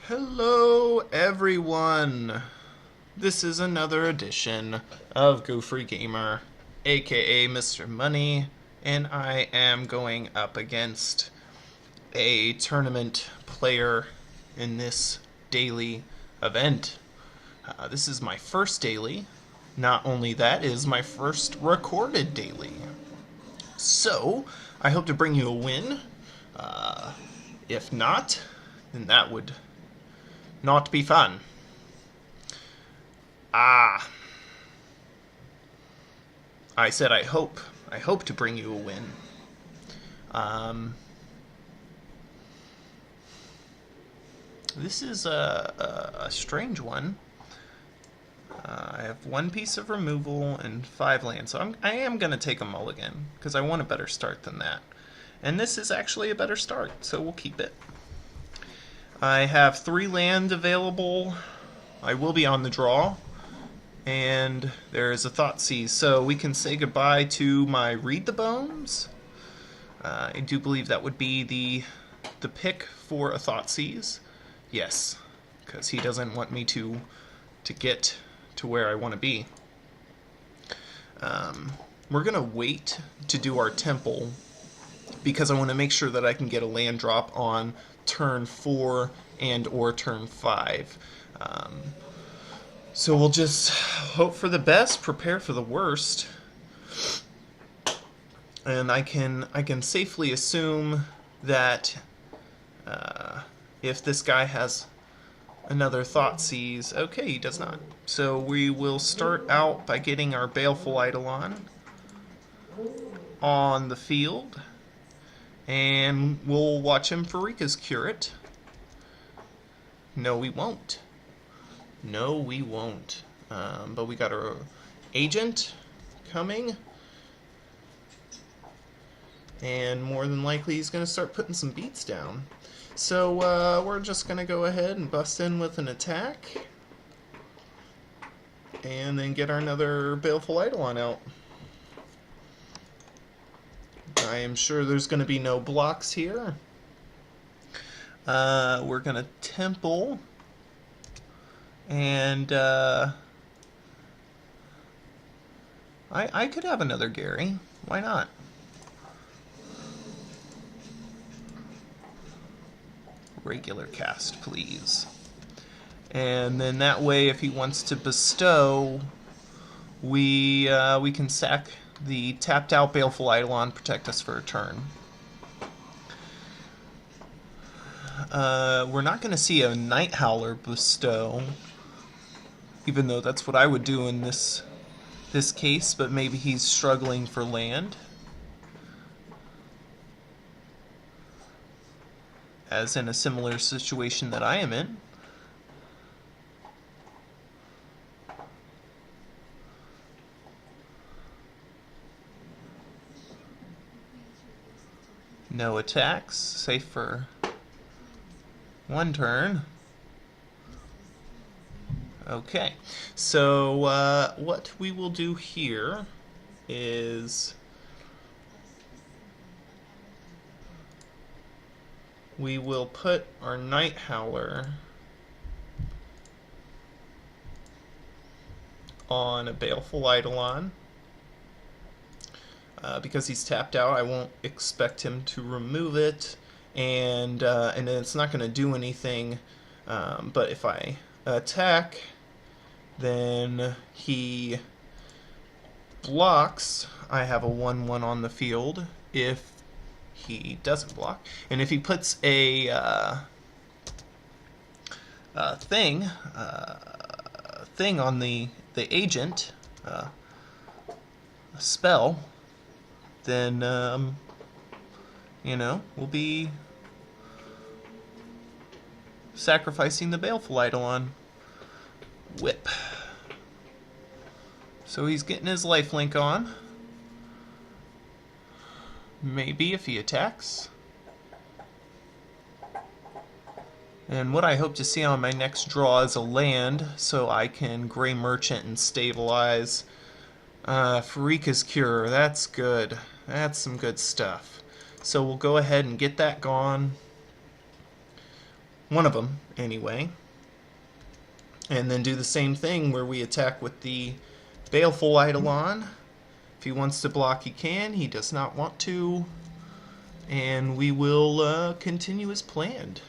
Hello, everyone. This is another edition of Go Free Gamer, aka Mr. Money, and I am going up against a tournament player in this daily event. This is my first daily. Not only that, it is my first recorded daily. So, I hope to bring you a win. If not, then that would not be fun. Ah. I said I hope. I hope to bring you a win. This is a strange one. I have one piece of removal and 5 lands, so I am going to take a mulligan, because I want a better start than that. And this is actually a better start, so we'll keep it. I have 3 land available. I will be on the draw. And there is a Thoughtseize, so we can say goodbye to my Read the Bones. I do believe that would be the pick for a Thoughtseize. Yes, because he doesn't want me to get to where I want to be. We're going to wait to do our temple because I want to make sure that I can get a land drop on turn 4 and or turn 5. So we'll just hope for the best, prepare for the worst. And I can safely assume that if this guy has another Thoughtseize, okay, he does not. So we will start out by getting our Baleful Eidolon on the field. And we'll watch him for Rika's Curate. No, we won't. No, we won't. But we got our agent coming. And more than likely he's going to start putting some beats down. So we're just going to go ahead and bust in with an attack. And then get our another Baleful Eidolon out. I am sure there's going to be no blocks here. We're going to temple. And I could have another Gary. Why not? Regular cast, please. And then that way, if he wants to bestow, we can sack the tapped out Baleful Eidolon, protect us for a turn. We're not going to see a Night Howler bestow, even though that's what I would do in this case, but maybe he's struggling for land. As in a similar situation that I am in. No attacks, safe for 1 turn. Okay, so what we will do here is we will put our Night Howler on a Baleful Eidolon. Because he's tapped out, I won't expect him to remove it, and it's not going to do anything. But if I attack, then he blocks. I have a 1/1 on the field if he doesn't block, and if he puts a thing on the agent, a spell, then we'll be sacrificing the Baleful Eidolon. Whip. So he's getting his lifelink on. Maybe if he attacks. And what I hope to see on my next draw is a land, so I can Gray Merchant and stabilize. Farika's Cure, that's good. That's some good stuff. So we'll go ahead and get that gone. One of them, anyway. And then do the same thing where we attack with the Baleful Eidolon. If he wants to block, he can. He does not want to. And we will continue as planned.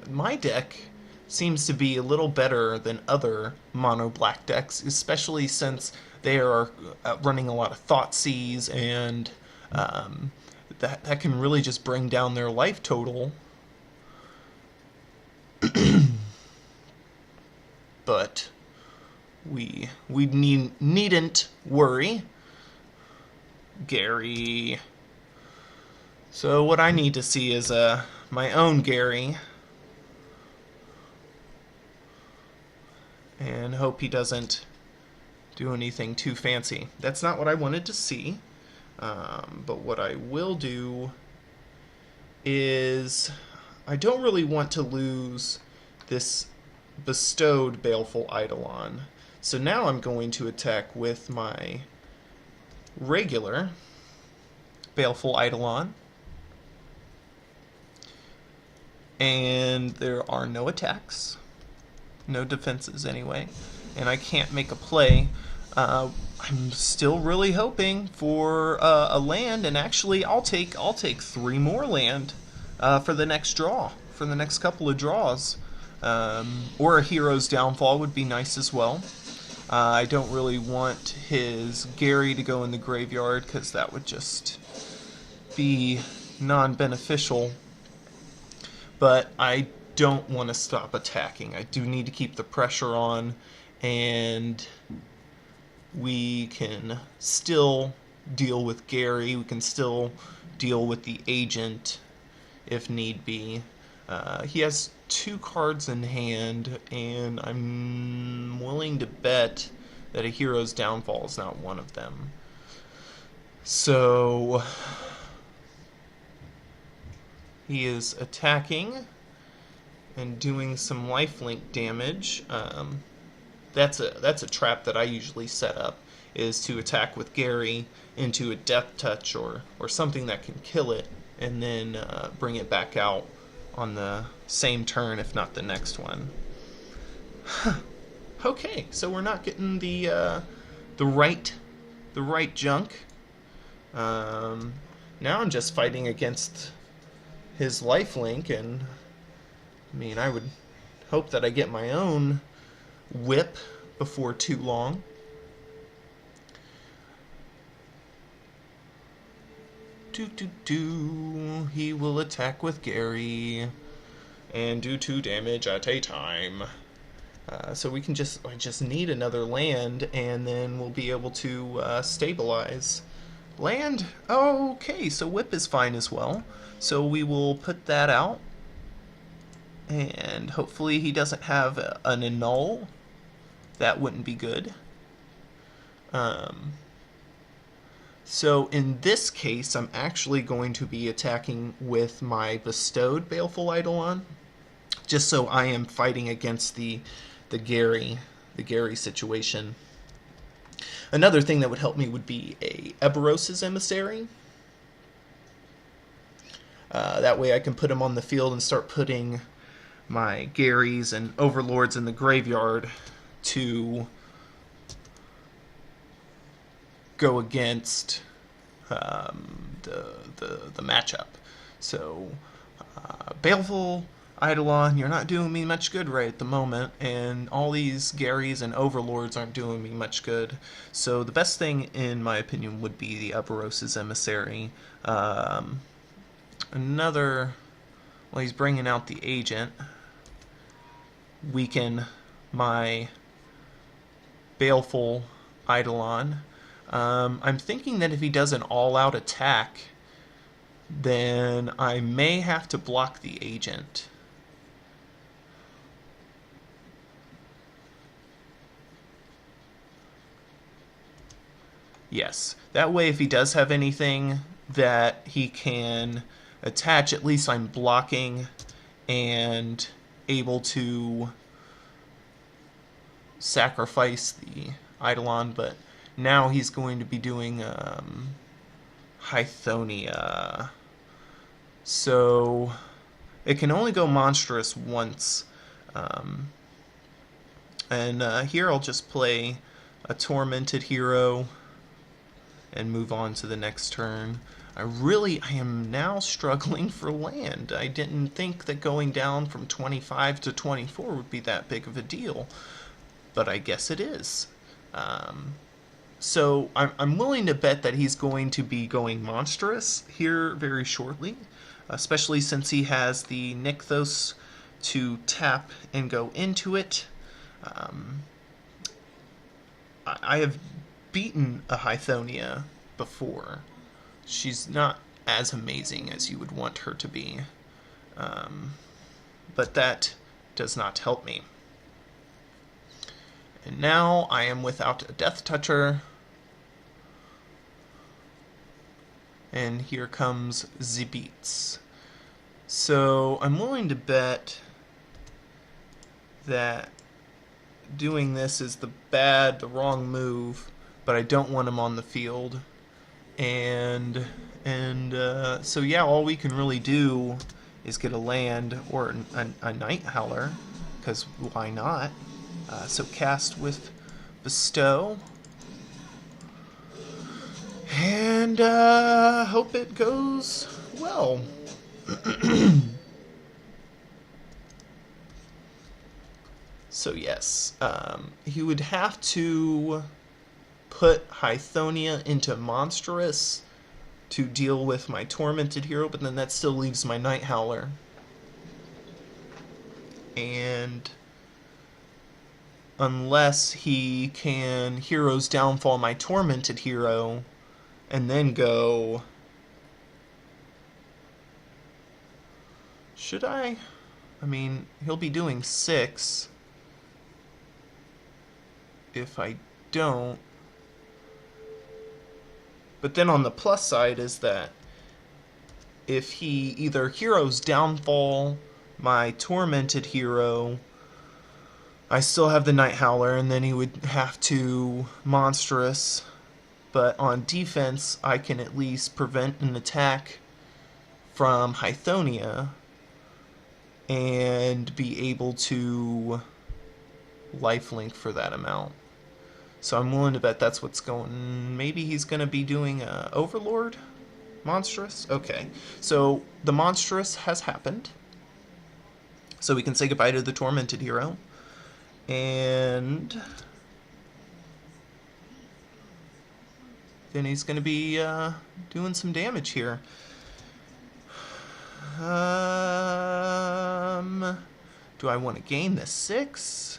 My deck seems to be a little better than other mono black decks, especially since they are running a lot of Thoughtseize, and that can really just bring down their life total. But we needn't worry. Gary. So what I need to see is my own Gary, and hope he doesn't do anything too fancy. That's not what I wanted to see. But what I will do is, I don't really want to lose this bestowed Baleful Eidolon. So now I'm going to attack with my regular Baleful Eidolon. And there are no attacks. No defenses anyway. And I can't make a play. I'm still really hoping for a land, and actually I'll take 3 more land for the next draw, for the next couple of draws. Or a Hero's Downfall would be nice as well. I don't really want his Gary to go in the graveyard, because that would just be non-beneficial. But I don't want to stop attacking. I do need to keep the pressure on, and we can still deal with Gary. We can still deal with the agent if need be. He has 2 cards in hand, and I'm willing to bet that a Hero's Downfall is not one of them. So he is attacking and doing some lifelink damage. That's a trap that I usually set up, is to attack with Gary into a Death Touch or something that can kill it, and then bring it back out on the same turn, if not the next one. Okay, so we're not getting the right junk. Now I'm just fighting against his lifelink, and I mean, I would hope that I get my own whip before too long. He will attack with Gary and do 2 damage at a time. So we can I just need another land, and then we'll be able to stabilize. Land? Okay, so whip is fine as well. So we will put that out, and hopefully he doesn't have an annul. That wouldn't be good. So in this case, I'm actually going to be attacking with my bestowed Baleful Eidolon, just so I am fighting against the Gary situation. Another thing that would help me would be a Eberos's Emissary. That way I can put him on the field and start putting my Garys and Overlords in the graveyard to go against the matchup. So Baleful Eidolon, you're not doing me much good right at the moment, and all these Garys and Overlords aren't doing me much good. So the best thing, in my opinion, would be the Eberos's Emissary. Well, he's bringing out the agent. Weaken my Baleful Eidolon. I'm thinking that if he does an all-out attack, then I may have to block the agent. Yes, that way if he does have anything that he can attach, at least I'm blocking and able to sacrifice the Eidolon. But now he's going to be doing Hythonia. So It can only go monstrous once. And here I'll just play a Tormented Hero and move on to the next turn. I am now struggling for land. I didn't think that going down from 25 to 24 would be that big of a deal, but I guess it is. So I'm willing to bet that he's going to be going monstrous here very shortly, especially since he has the Nykthos to tap and go into it. I have beaten a Hythonia before. She's not as amazing as you would want her to be, but that does not help me. And now I am without a Death Toucher, and here comes the beats. So I'm willing to bet that doing this is the wrong move, but I don't want him on the field. And so yeah, all we can really do is get a land or a Night Howler, because why not? So cast with Bestow, and hope it goes well. So yes, he would have to put Hythonia into Monstrous to deal with my Tormented Hero, but then that still leaves my Night Howler. And unless he can Hero's Downfall my Tormented Hero, and then go... Should I? I mean, he'll be doing 6 if I don't. But then on the plus side is that if he either Hero's Downfall my Tormented Hero, I still have the Night Howler, and then he would have to Monstrous. But on defense, I can at least prevent an attack from Hythonia and be able to lifelink for that amount. So I'm willing to bet that's what's going... Maybe he's going to be doing Overlord? Monstrous? Okay. So the Monstrous has happened. So we can say goodbye to the Tormented Hero. And then he's going to be doing some damage here. Do I want to gain the 6?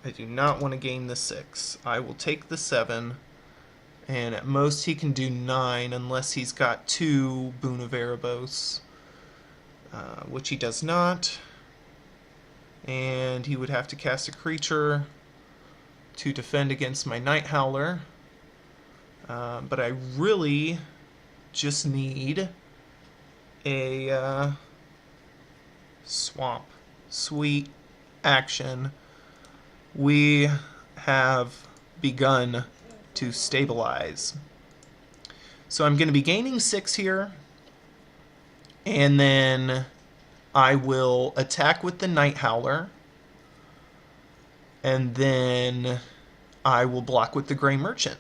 I do not want to gain the 6. I will take the 7, and at most he can do 9 unless he's got 2 Boon of Erebos, which he does not. And he would have to cast a creature to defend against my Night Howler. But I really just need a swamp. Sweet action. We have begun to stabilize. So I'm going to be gaining 6 here, and then I will attack with the Night Howler, and then I will block with the Grey Merchant.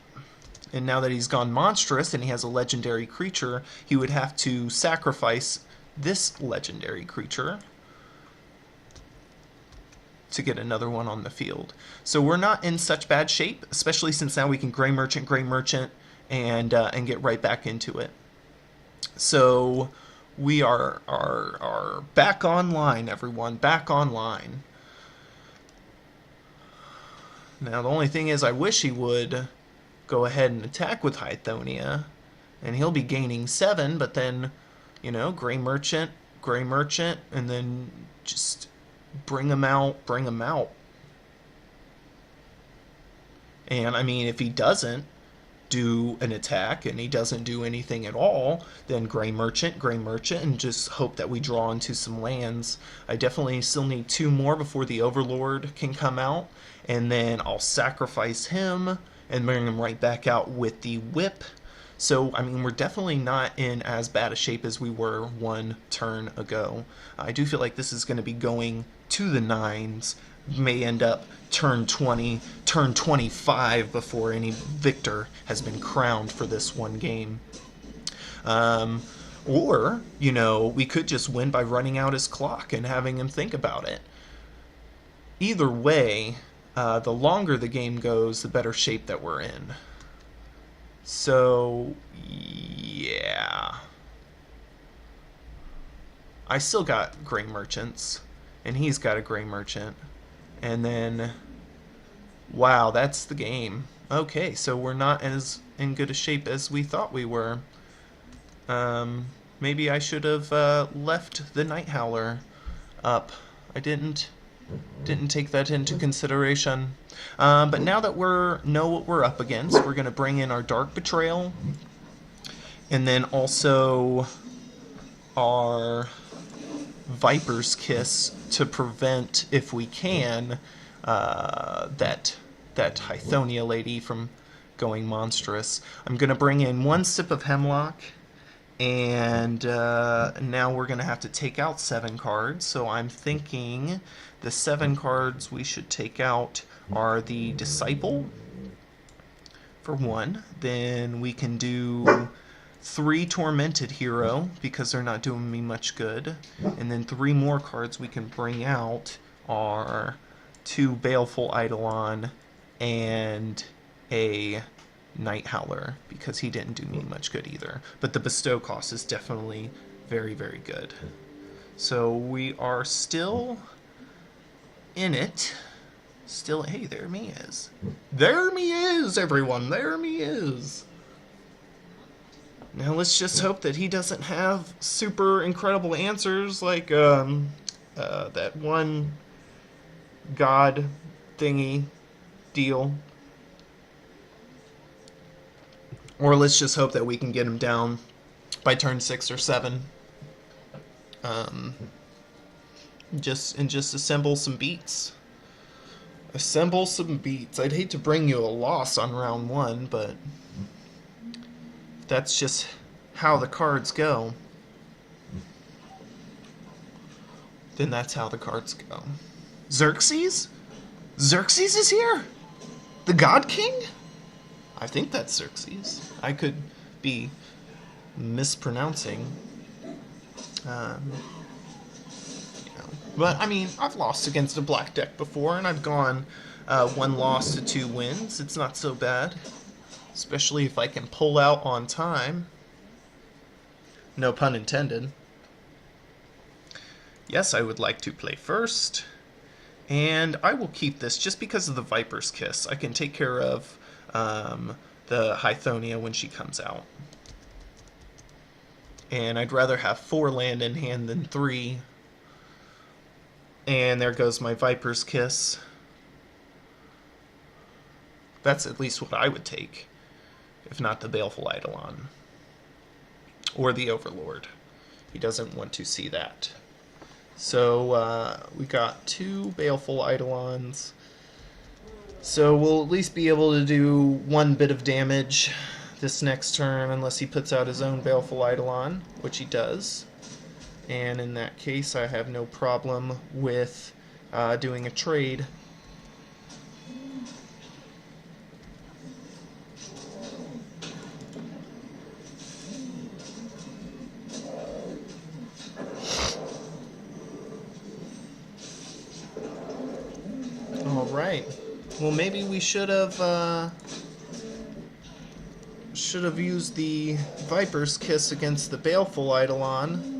And now that he's gone monstrous and he has a legendary creature, he would have to sacrifice this legendary creature to get another one on the field. So we're not in such bad shape, especially since now we can Grey Merchant, and get right back into it. So we are back online, everyone, back online. Now the only thing is, I wish he would go ahead and attack with Hythonia, and he'll be gaining 7, but then, you know, Grey Merchant, and then just bring him out. And I mean, if he doesn't do an attack and he doesn't do anything at all, then Grey Merchant, and just hope that we draw into some lands. I definitely still need 2 more before the Overlord can come out, and then I'll sacrifice him and bring him right back out with the Whip So, I mean, we're definitely not in as bad a shape as we were one turn ago. I do feel like this is going to be going to the nines, may end up turn 20, turn 25 before any victor has been crowned for this one game. Or, you know, we could just win by running out his clock and having him think about it. Either way, the longer the game goes, the better shape that we're in. So, yeah. I still got gray merchants, and he's got a gray merchant. And then, wow, that's the game. Okay, so we're not as in good a shape as we thought we were. Maybe I should have left the Night Howler up. I didn't take that into consideration. But now that we know what we're up against, we're going to bring in our Dark Betrayal, and then also our Viper's Kiss to prevent, if we can, that Hythonia lady from going monstrous. I'm going to bring in one sip of Hemlock, and now we're going to have to take out 7 cards. So I'm thinking the 7 cards we should take out are the Disciple, for one. Then we can do 3 Tormented Hero, because they're not doing me much good. And then 3 more cards we can bring out are 2 Baleful Eidolon and a Night Howler, because he didn't do me much good either. But the Bestow cost is definitely very, very good. So we are still in it. Still, hey, there me is. There me is, everyone. There me is. Now let's just hope that he doesn't have super incredible answers like that one god thingy deal. Or let's just hope that we can get him down by turn 6 or 7. Just assemble some beats. Assemble some beats. I'd hate to bring you a loss on round 1, but that's just how the cards go. Then that's how the cards go. Xerxes? Xerxes is here? The God King? I think that's Xerxes. I could be mispronouncing. But, I mean, I've lost against a black deck before, and I've gone 1 loss to 2 wins. It's not so bad. Especially if I can pull out on time. No pun intended. Yes, I would like to play first. And I will keep this just because of the Viper's Kiss. I can take care of the Hythonia when she comes out. And I'd rather have 4 land in hand than 3. And there goes my Viper's Kiss. That's at least what I would take, if not the Baleful Eidolon. Or the Overlord. He doesn't want to see that. So we got 2 Baleful Eidolons. So we'll at least be able to do 1 bit of damage this next turn, unless he puts out his own Baleful Eidolon, which he does. And in that case, I have no problem with doing a trade. All right. Well, maybe we should have used the Viper's Kiss against the Baleful Eidolon.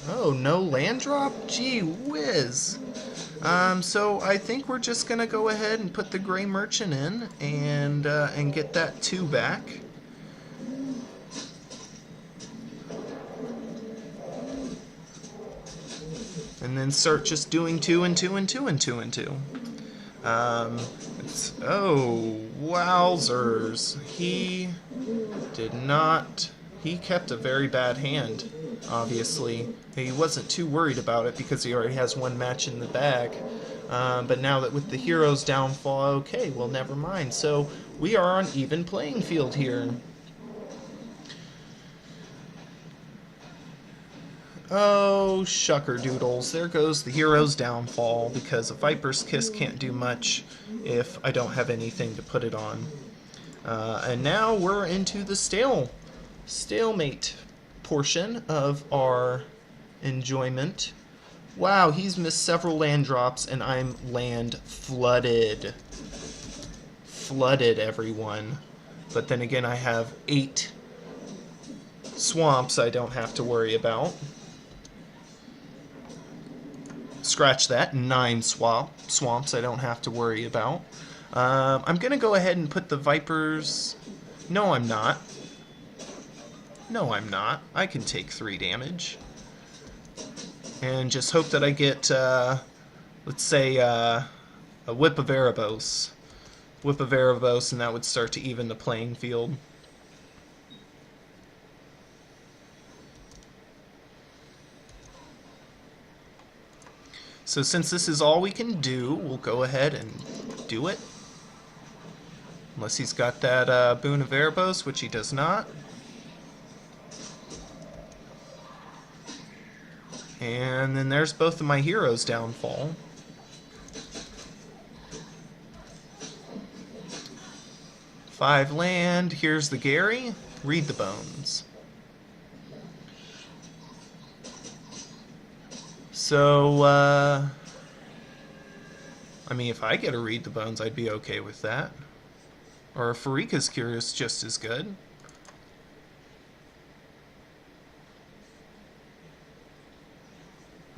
Oh, no land drop? Gee whiz. So I think we're just gonna go ahead and put the Gray Merchant in and get that 2 back. And then start just doing 2 and 2 and 2 and 2 and 2. Oh, wowzers. He kept a very bad hand, obviously. He wasn't too worried about it because he already has 1 match in the bag. But now that with the hero's downfall, okay, well, never mind. So We are on even playing field here. Oh, shucker doodles. There goes the hero's downfall, because a Viper's Kiss can't do much if I don't have anything to put it on. And now we're into the stalemate portion of our enjoyment. Wow, he's missed several land drops, and I'm land flooded. Flooded, everyone. But then again, I have 8 swamps I don't have to worry about. Scratch that, 9 swamps I don't have to worry about. I'm going to go ahead and put the Vipers... No, I'm not. No, I'm not. I can take 3 damage. And just hope that I get, let's say, a Whip of Erebos. Whip of Erebos, and that would start to even the playing field. So since this is all we can do, we'll go ahead and do it. Unless he's got that Boon of Erebos, which he does not. And then there's both of my heroes' downfall. Five land, here's the Gary. Read the bones. So, I mean, if I get to read the bones, I'd be okay with that. Or if Farika's Curious, just as good.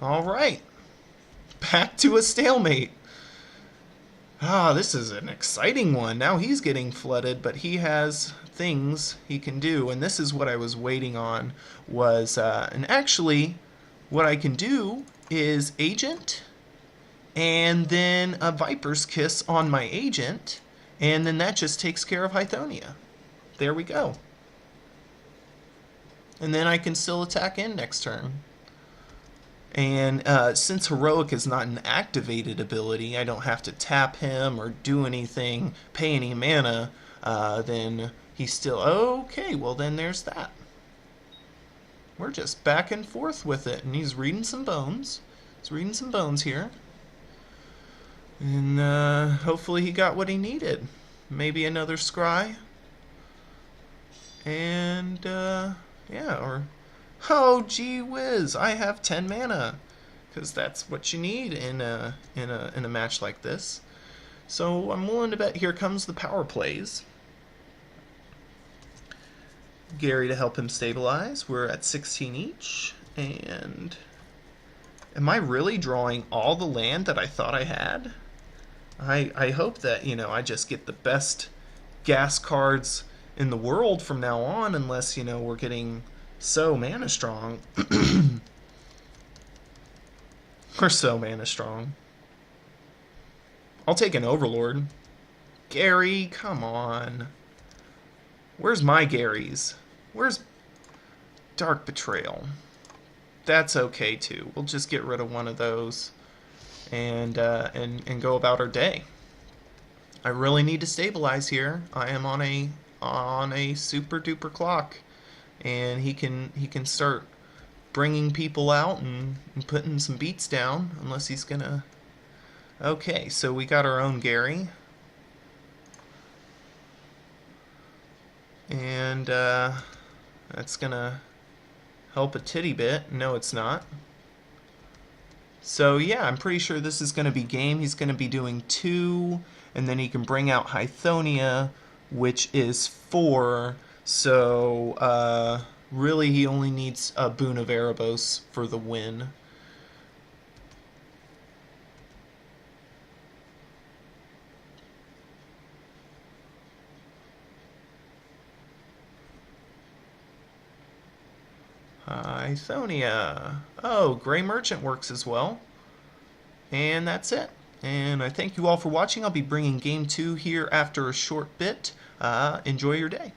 Alright. Back to a stalemate. Ah, this is an exciting one. Now he's getting flooded, but he has things he can do. And this is what I was waiting on. And actually, what I can do is Agent, and then a Viper's Kiss on my Agent, and then that just takes care of Hythonia. There we go. And then I can still attack in next turn. And since Heroic is not an activated ability, I don't have to tap him or do anything, pay any mana, then he's still... Okay, well then there's that. We're just back and forth with it, and he's reading some bones. He's reading some bones here. And hopefully he got what he needed. Maybe another scry. And, yeah, or... Oh, gee whiz, I have 10 mana. Because that's what you need in a match like this. So I'm willing to bet here comes the power plays. Gary to help him stabilize. We're at 16 each. And am I really drawing all the land that I thought I had? I hope that, you know, I just get the best gas cards in the world from now on, unless, you know, we're getting so mana strong. We're so mana strong. I'll take an Overlord. Gary, come on. Where's my Garys? Where's Dark Betrayal? That's okay too. We'll just get rid of one of those and go about our day. I really need to stabilize here. I am on a super duper clock, and he can start bringing people out and putting some beats down, unless he's gonna... Okay, so we got our own Gary. And that's gonna help a titty bit. No, it's not. So yeah, I'm pretty sure this is gonna be game. He's gonna be doing 2, and then he can bring out Hythonia, which is 4. So really he only needs a Boon of Erebos for the win. Hythonia. Oh, Gray Merchant works as well. And that's it. And I thank you all for watching. I'll be bringing Game 2 here after a short bit. Enjoy your day.